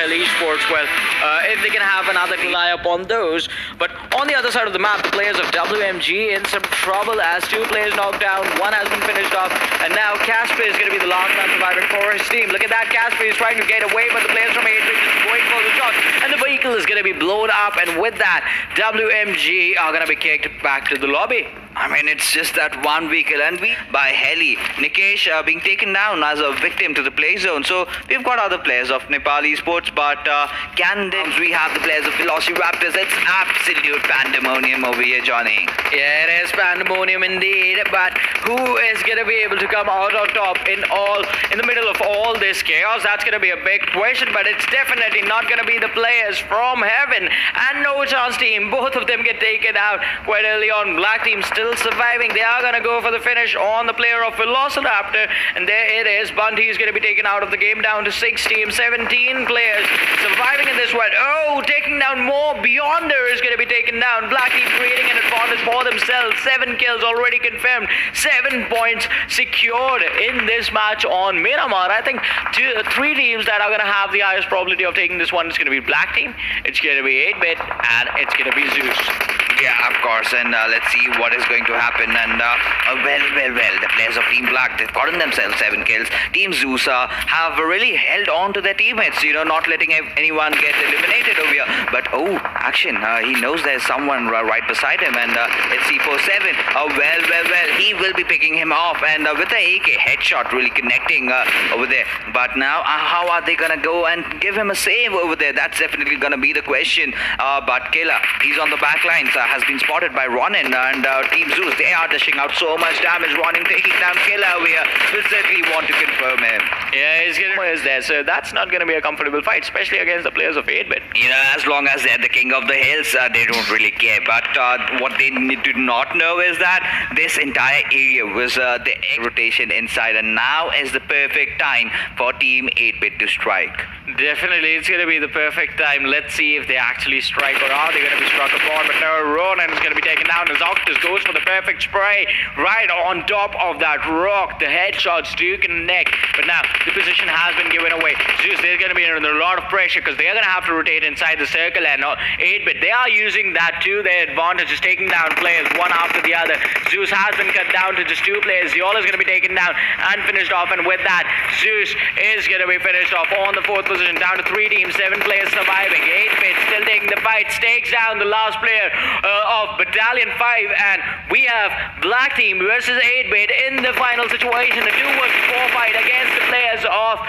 FROMHELL E-Sports, well, if they can have another eye up on those. But on the other side of the map, the players of WMG in some trouble as two players knocked down, one has been finished off, and now Casper is going to be the last man surviving for his team. Look at that, Casper is trying to get away, but the players from Adrian is going for the shot, and the vehicle is going to be blown up, and with that, WMG are going to be kicked back to the lobby. I mean, it's just that one vehicle, and we by Heli, Nikesh being taken down as a victim to the play zone. So we've got other players of Nepal Esports, but we have the players of VelociRaptors. It's absolute pandemonium over here, Johnny. Yeah, it is pandemonium indeed, but who is going to be able to come out on top in the middle of all this chaos? That's going to be a big question, but it's definitely not going to be the players from Heaven and NoChanceTeam. Both of them get taken out quite early on. Black team still surviving. They are going to go for the finish on the player of VelociRaptor, and there it is. Bunty is going to be taken out of the game, down to 6 teams, 17 players surviving in this one. Oh, taking down more. Beyonder is going to be taken down. Black team creating an advantage for themselves. 7 kills already confirmed. 7 points secured in this match on Miramar. I think 3 teams that are going to have the highest probability of taking this one. It's going to be Black team, it's going to be 8-bit, and it's going to be Zeus. Yeah, of course, and let's see what is going to happen. And well, the players of Team Black, they've gotten themselves 7 kills. Team Zeus have really held on to their teammates, not letting anyone get eliminated over here. But action! He knows there's someone right beside him, and it's C47. Well, he will be picking him off, and with the AK headshot really connecting over there. But now, how are they gonna go and give him a save over there? That's definitely gonna be the question. But Killer, he's on the back lines. Has been spotted by Ronin, and Team Zeus, they are dishing out so much damage. Ronin taking down Killer over here. We'll certainly want to confirm him. Yeah, he's getting there, so that's not going to be a comfortable fight, especially against the players of 8-bit. As long as they're the king of the hills, they don't really care. But what they need to not know is that this entire area was the rotation inside, and now is the perfect time for Team 8-bit to strike. Definitely, it's going to be the perfect time. Let's see if they actually strike, or are they going to be struck upon? But no, Ronan is going to be taken down as Octus goes for the perfect spray right on top of that rock. The headshots do connect, but now the position has been given away. Zeus, they're going to be under a lot of pressure because they're going to have to rotate inside the circle, and 8-bit, they are using that to their advantage, just taking down players one after the other. Zeus has been cut down to just 2 players. Yola is going to be taken down and finished off, and with that, Zeus is going to be finished off on the 4th position, down to 3 teams, 7 players surviving. 8-bit still taking the fight, stakes down the last player of Battalion 5, and we have Black team versus 8-bit in the final situation, a 2 versus 4 fight against the players of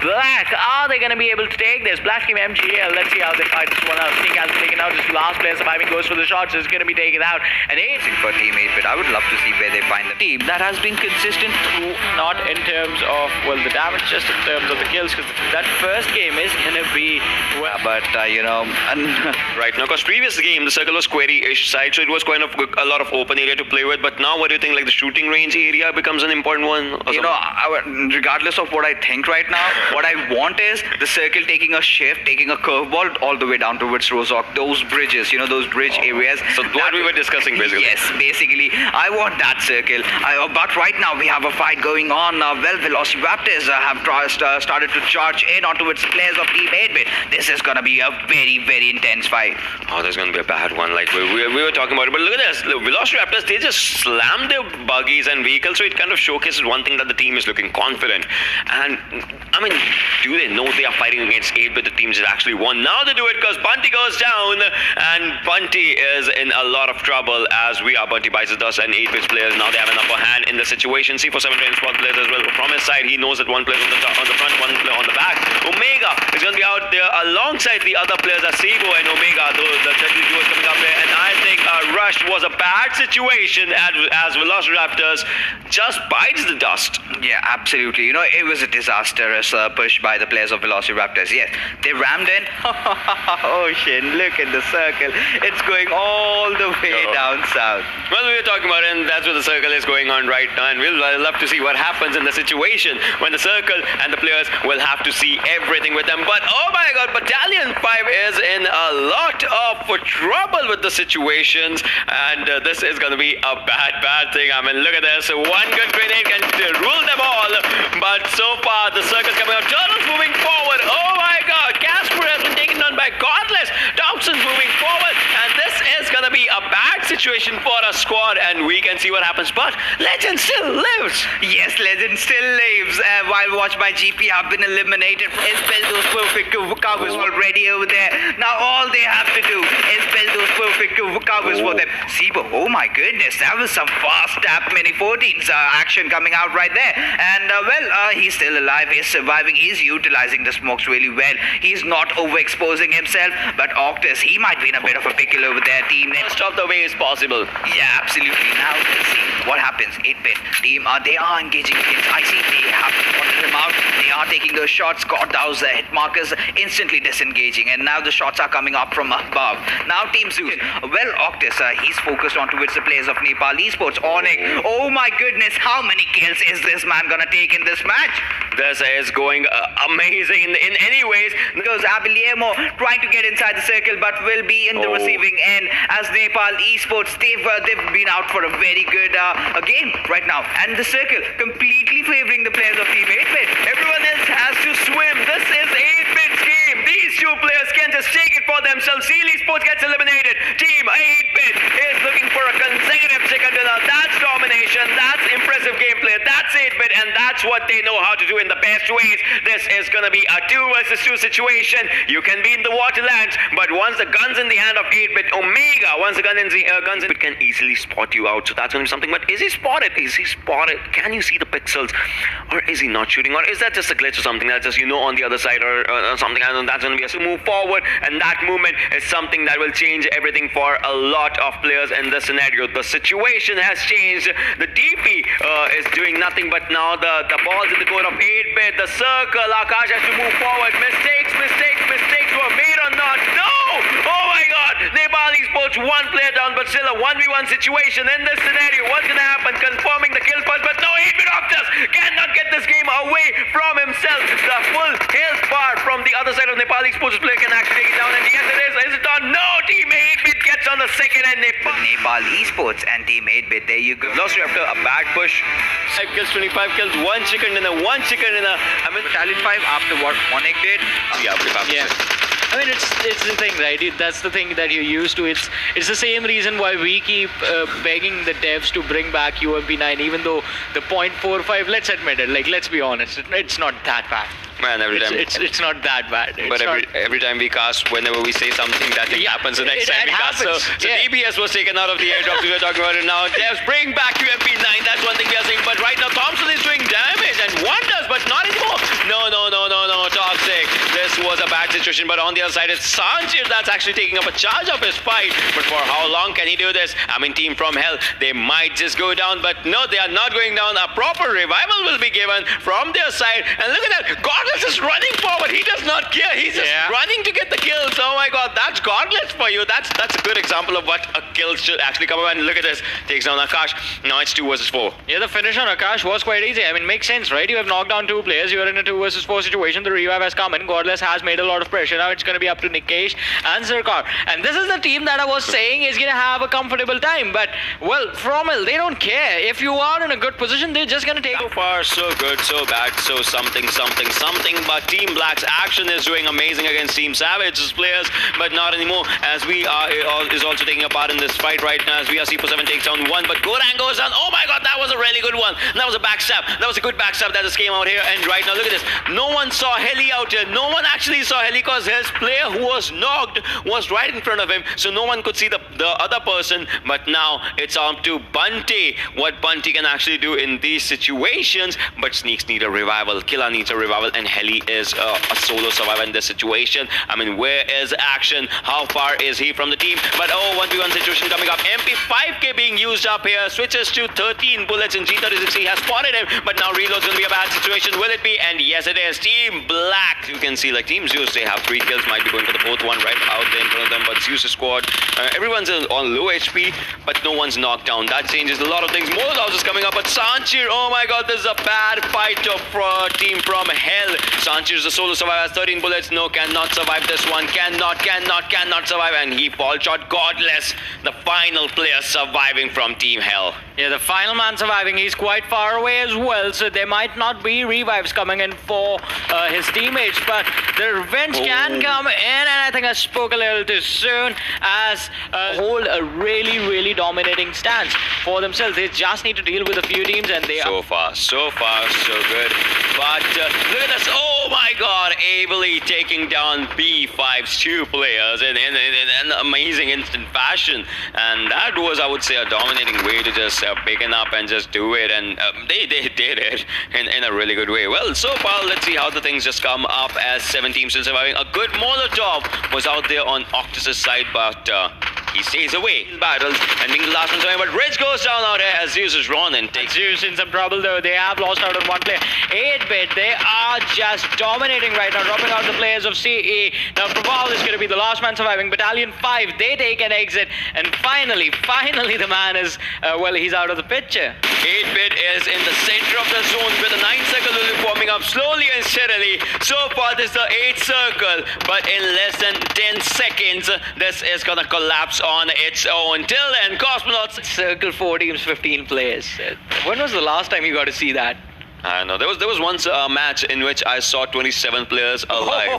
Black. Are they going to be able to take this? Black team MGL, let's see how they fight this one out. Sneak has been taken out, just last player surviving goes for the shots, is going to be taken out, and 8 for Team 8-bit. I would love to see where they find the team that has been consistent through, not in terms of, well, the damage, just in terms of the kills, because that first game is going to be, well, but right now, because previous game the circle was query-ish side, so it was kind of a lot of open area to play with. But now, what do you think? Like the shooting range area becomes an important one. Regardless of what I think right now, what I want is the circle taking a shift, taking a curveball all the way down towards Rozok. Those bridges, those bridge areas. So what we were discussing, basically. Yes, basically, I want that circle. But right now we have a fight going on. VelociRaptors have started to charge in onto its players of Team 8-bit. This is gonna be a very, very intense fight. Oh, there's gonna be a bad one. Like we were talking about it, but look at this. The VelociRaptors, they just slammed their buggies and vehicles, so it kind of showcases one thing, that the team is looking confident. And I mean, do they know they are fighting against 8-bit, the teams that actually won? Now they do it because Bunty goes down, and Bunty is in a lot of trouble as we are. Bunty buys the dust, and 8-bit's players now they have an upper hand in the situation. C47 trains spot players as well. From his side, he knows that one player on the front, one player on the back. Omega is going to be out there alongside the other players as Sebo and Omega. The deadly duo is coming up there, and I think Rush was a bad situation as VelociRaptors just bites the dust. Yeah, absolutely. It was a disastrous push by the players of VelociRaptors. Yes, they rammed in. Oh shit, look at the circle. It's going all the way down south. Well, we were talking about it, and that's where the circle is going on right now, and we'll love to see what happens in the situation when the circle and the players will have to see everything with them. But oh my god, Battalion 5 is in a lot of trouble with the situations, and this is going to be a bad thing. I mean, look at this. One good grenade can rule them all, but so far the circle's coming out. Turtles moving forward. Oh my god, Casper strike. Godless. Thompson moving forward, and this is gonna be a bad situation for a squad, and we can see what happens. But Legend still lives. Yes, Legend still lives. While WatchMyGP have been eliminated, is build those perfect covers already over there. Now all they have to do is build those perfect covers for them. Sibo, oh my goodness, that was some fast tap mini 14s action coming out right there. And he's still alive. He's surviving. He's utilizing the smokes really well. He's not overexposing himself. But Octus, he might be in a bit of a pickle over there, team. Most of the way is possible. Yeah, absolutely. Now let's see what happens. 8-bit team, they are engaging against IC. They have spotted him out. They are taking those shots. Got those hit markers, instantly disengaging, and now the shots are coming up from above. Now Team Zeus. Well, Octus, he's focused on towards the players of Nepal Esports. Onyx, oh my goodness, how many kills is this man gonna take in this match? This is going amazing in any ways. Because Abiliemo trying to get inside the circle, but will be in the receiving end as Nepal Esports, they've been out for a very good game right now. And the circle completely favoring the players of Team 8-bit. Everyone else has to swim. This is 8-bit's game. These two players can just take it for themselves. Seal Esports gets eliminated. Team 8-bit is looking for a consecutive second winner. That's domination. That's impressive gameplay. That's 8-bit, and that's what they know how to do in the best ways. This is going to be a 2 versus 2 situation. You can be in the waterlands, but once the gun's in the hand of 8-bit, Omega, once the gun's in, it can easily spot you out. So that's going to be something. But is he spotted? Is he spotted? Can you see the pixels? Or is he not shooting? Or is that just a glitch or something that's just, on the other side or something? I don't know. That's going to be a move forward, and that movement is something that will change everything for a lot of players in this scenario. The situation has changed. The DP is doing nothing, but now the ball's in the court of 8-bit. The circle, Akash has to move forward. Mistakes were made or not? No! Oh my god! Nepal Esports, one player down, but still a 1v1 situation in this scenario. What's gonna happen? Confirming the kill first, but no, 8-bit Octus cannot get this game away from himself. The full health bar from the other side of Nepal Esports player can actually take it down, and yes it is. Is it on? No! Team 8-bit gets on the second, and Nepal Esports and Team 8-bit, there you go. VelociRaptor, a bad push. 5 kills, 25 kills, 1 chicken dinner, 1 chicken dinner. I mean, Battalion 5 after what Onyx did? Yeah. I mean, it's the thing, right? That's the thing that you're used to. It's the same reason why we keep begging the devs to bring back UMP9, even though the .45, let's admit it, like, let's be honest, it's not that bad. Man, every time. It's not that bad. But every time we cast, whenever we say something, that thing happens the next time we cast. So DBS was taken out of the airdrop. We were talking about it now. Devs, bring back UMP9. That's one thing we are saying. But right now, Thompson is doing damage and wonders, but not anymore. No. Toxic. This was a bad situation. But on the other side, it's Sanchez that's actually taking up a charge of his fight. But for how long can he do this? I mean, Team FROMHELL, they might just go down. But no, they are not going down. A proper revival will be given from their side. And look at that. Godless is running forward. He does not care. He's just running to get the kills. Oh my god, that's Godless for you. That's a good example of what a kill should actually come up. And look at this. Takes down Akash. Now it's 2 versus 4. Yeah, the finish on Akash was quite easy. I mean, makes sense, right? You have knocked down 2 players. You are in a 2 versus 4 situation. The revive has come in. Godless has made a lot of pressure. Now it's going to be up to Nikesh and Zerkar. And this is the team that I was saying is going to have a comfortable time. But, well, FROMHELL, they don't care. If you are in a good position, they're just going to take... So far, so good, so bad, so something. But Team Black's action is doing amazing against Team Savage's players, but not anymore, as we are is also taking a part in this fight right now, as we are C47 takes down 1, but Gorang goes down. Oh my god, that was a really good one. That was a backstab. That was a good backstab that just came out here, and right now, look at this. No one saw Heli out here. No one actually saw Heli because his player who was knocked was right in front of him, so no one could see the other person, but now it's on to Bunty. What Bunty can actually do in these situations, but Sneaks need a revival, Killa needs a revival, and Heli is a solo survivor in this situation. I mean, where is action? How far is he from the team? But 1v1 situation coming up. MP5K being used up here. Switches to 13 bullets, and G36 has spotted him, but now reload's going to be a bad situation. Will it be? And yes, it is. Team Black, you can see, like, Team Zeus, they have 3 kills, might be going for the 4th one right out there in front of them, but Zeus' squad, everyone's on low HP, but no one's knocked down. That changes a lot of things. Molotovs is coming up, but Sanchir, oh my god, this is a bad fight for Team FROMHELL. Sanchir is a solo survivor, has 13 bullets. No, cannot survive this one. Cannot survive, and he fall shot. Godless, the final player surviving from Team Hell. Yeah, the final man surviving, he's quite far away as well, so there might not be revives coming in for his teammates, but the revenge can come in, and I think I spoke a little too soon, as hold a really, really dominating stance for themselves. They just need to deal with a few teams, and they So far, so good. But look at this. Oh my god, ably taking down B5's 2 players in an amazing instant fashion. And that was, I would say, a dominating way to just pick it up and just do it. And they did it in a really good way. Well, so far, let's see how the things just come up as 7 teams still surviving. A good Molotov was out there on Octus's side, but he stays away. Battles and being the last one surviving, but Rich goes down out here as Zeus is run and takes Zeus in some trouble though. They have lost out on one player. 8-bit, they are just dominating right now, dropping out the players of CE. Now Praval is going to be the last man surviving. Battalion 5, they take an exit, and finally the man is, well, he's out of the picture. 8-bit is in the center of the zone with the 9 circle will be forming up slowly and steadily. So far this is the 8th circle, but in less than 10 seconds this is gonna collapse on its own. Till then, Cosmonauts Circle 4 teams, 15 players. When was the last time you got to see that? I know there was once a match in which I saw 27 players alive,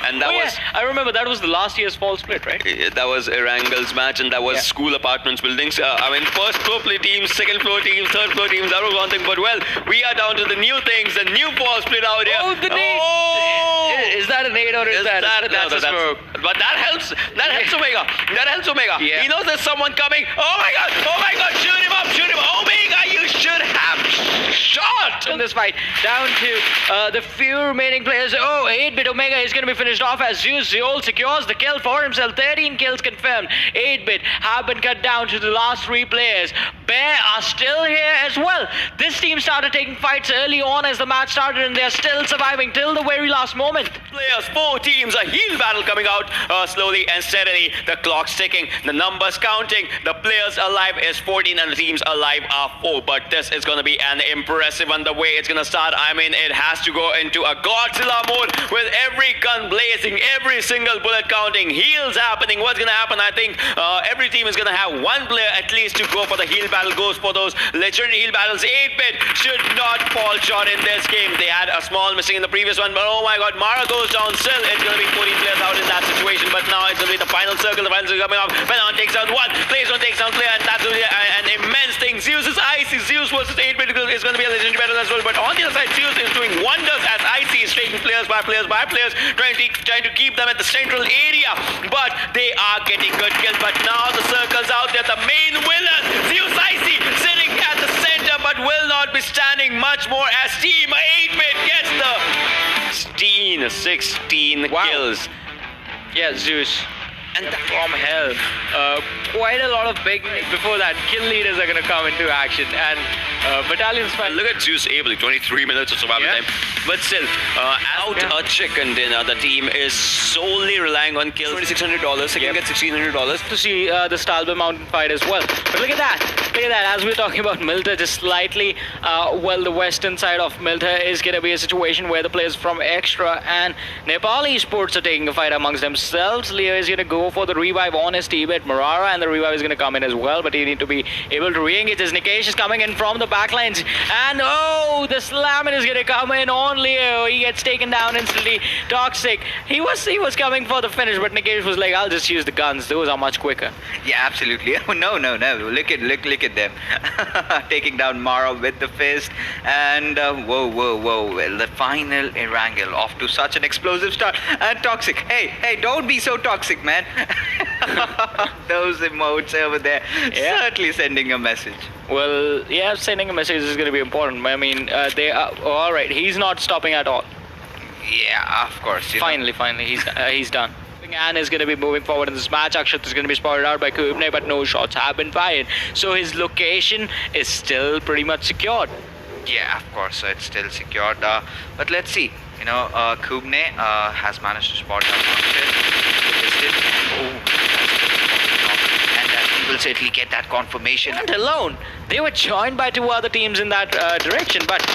and that was I remember that was the last year's fall split, right? that was Erangel's match, and that was school apartments buildings. I mean, first floor play teams, second floor teams, third floor teams. That was one thing, but well, we are down to the new things, the new fall split out here. Oh, the nade! Oh! Is that a nade or is that? That's a smoke. But that helps. That helps Omega. That helps Omega. Yeah. He knows there's someone coming. Oh my god! Oh my god! Shoot him up! Shoot him up! Omega, you should have shot. In this fight, down to the few remaining players. Oh, 8-bit Omega is going to be finished off as Zeus Zeol secures the kill for himself. 13 kills confirmed. 8-bit have been cut down to the last 3 players. Bear are still here as well. This team started taking fights early on as the match started, and they're still surviving till the very last moment. Players, 4 teams, a heal battle coming out slowly and steadily. The clock's ticking, the numbers counting. The players alive is 14 and the teams alive are 4. But this is going to be an impressive one. The way it's going to start, I mean, it has to go into a Godzilla mode with every gun blazing, every single bullet counting, heals happening. What's going to happen? I think every team is going to have 1 player at least to go for the heal battle, goes for those legendary heal battles. 8-bit should not fall short in this game. They had a small missing in the previous one, but oh my god, Mara goes down still. It's going to be 14 players out in that situation, but now it's going to be the final circle. The final circle coming up. Benon takes down 1, plays 1, takes down player, and that's really an immense thing. Zeus is icy. Zeus versus 8-bit is going to be a legendary battle as well, but on the other side, Zeus is doing wonders as Icy is taking players by players, trying to keep them at the central area, but they are getting good kills. But now the circle's out there, the main villain, Zeus Icy, sitting at the center, but will not be standing much more as Team 8-bit gets the 16 kills. Yeah, Zeus. And from hell, quite a lot of big, before that, kill leaders are going to come into action, and Battalion's fine. Look at Zeus able, 23 minutes of survival time, but still, out a chicken dinner. The team is solely relying on kills. $2,600, second get $1,600. To see the Stalber Mountain fight as well. But look at that, as we're talking about Milta, just slightly, well, the western side of Milta is going to be a situation where the players from Extra and Nepal Esports are taking a fight amongst themselves. Leo is going to go for the revive on his teammate Marara, and the revive is going to come in as well, but he need to be able to re-engage. As Nikesh is coming in from the backlines, and oh, the slam is going to come in on Leo. He gets taken down instantly. Toxic, he was coming for the finish, but Nikesh was like, I'll just use the guns, those are much quicker. Yeah, absolutely. Oh, no. Look at them. Taking down Mara with the fist, and whoa. Well, the final Erangel off to such an explosive start. And Toxic, hey, don't be so toxic, man. Those emotes over there, certainly sending a message. Well, yeah, sending a message is going to be important. I mean, they are all right. He's not stopping at all. Yeah, of course. Finally, he's done. And is going to be moving forward in this match. Akshat is going to be spotted out by Kubne, but no shots have been fired. So his location is still pretty much secured. Yeah, of course, so it's still secured. But let's see. Kubne has managed to spot that Akshat. And that will certainly get that confirmation. And alone, they were joined by two other teams in that direction, but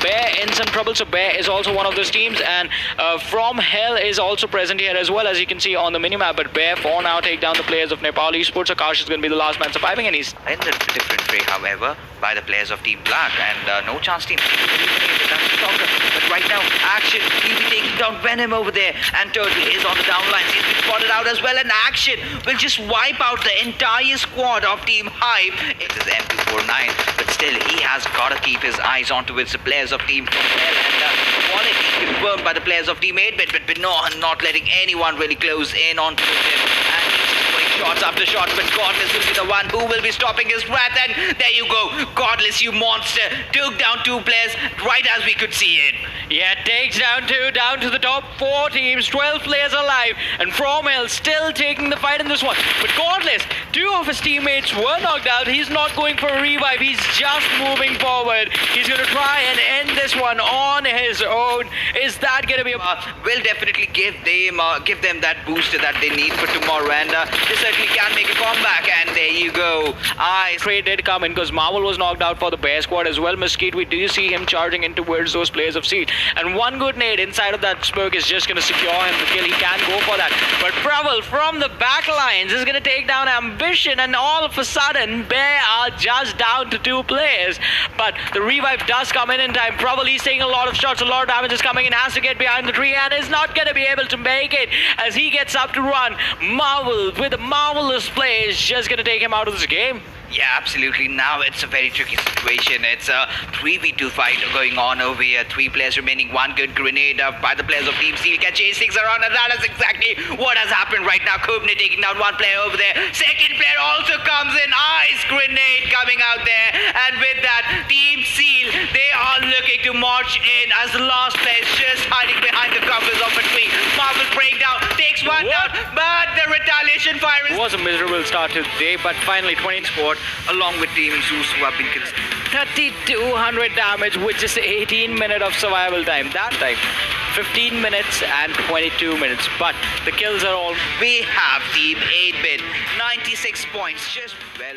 Bear in some trouble, so Bear is also one of those teams, and FROMHELL is also present here as well, as you can see on the minimap. But Bear for now take down the players of Nepal Esports. Akash is going to be the last man surviving, and he's In the different fray, however, by the players of Team Black, and NoChanceTeam eliminated. That's stronger. But right now, Action, he'll be taking down Venom over there, and Turtle is on the downlines. He's been spotted out as well, and Action will just wipe out the entire squad of Team Hype. It is M249, but still, he has got to keep his eyes onto the players of Team FROMHELL, and quality confirmed by the players of Team 8-Bit, but not letting anyone really close in onto him. And he's just going shots after shots, but Godless will be the one who will be stopping his wrath, and there you go. Godless, you monster, took down two players right as we could see it. Yeah, takes down two, down to the top 4 teams, 12 players alive, and FROMHELL still taking the fight in this one. But Godless, 2 of his teammates were knocked out. He's not going for a revive, he's just moving forward. He's going to try and end this one on his own. Is that going to be Will definitely give them that booster that they need for tomorrow, and they certainly can make a comeback. And there you go. Trade did come in because Marvel was knocked out for the Bear squad as well. Mesquite, we do see him charging in towards those players of Seed, and one good nade inside of that smoke is just going to secure him the kill. He can go for that, but Praval from the back lines is going to take down Ambition, and all of a sudden Bear are just down to 2 players. But the revive does come in time. Praval, he's taking a lot of shots, a lot of damage is coming in, has to get behind the tree, and is not going to be able to make it as he gets up to run. Marvel with a marvelous play is just going to take him out of this game. Yeah, absolutely. Now it's a very tricky situation. It's a 3v2 fight going on over here. 3 players remaining. One good grenade by the players of Team Steel can chase things around, and that is exactly what has happened right now. Kobne taking down one player over there. Second player also comes in. Ice grenade coming out there. And with that, Team Steel, they are looking to march in as the last player is just hiding behind the covers of a tree. Marvel breakdown, takes one down, but the retaliation fire is... It was a miserable start to the day, but finally 20 sport along with Team Zeus, who have been 3200 damage with just 18 minutes of survival time. That time 15 minutes and 22 minutes, but the kills are all... We have Team 8-Bit, 96 points. Just well.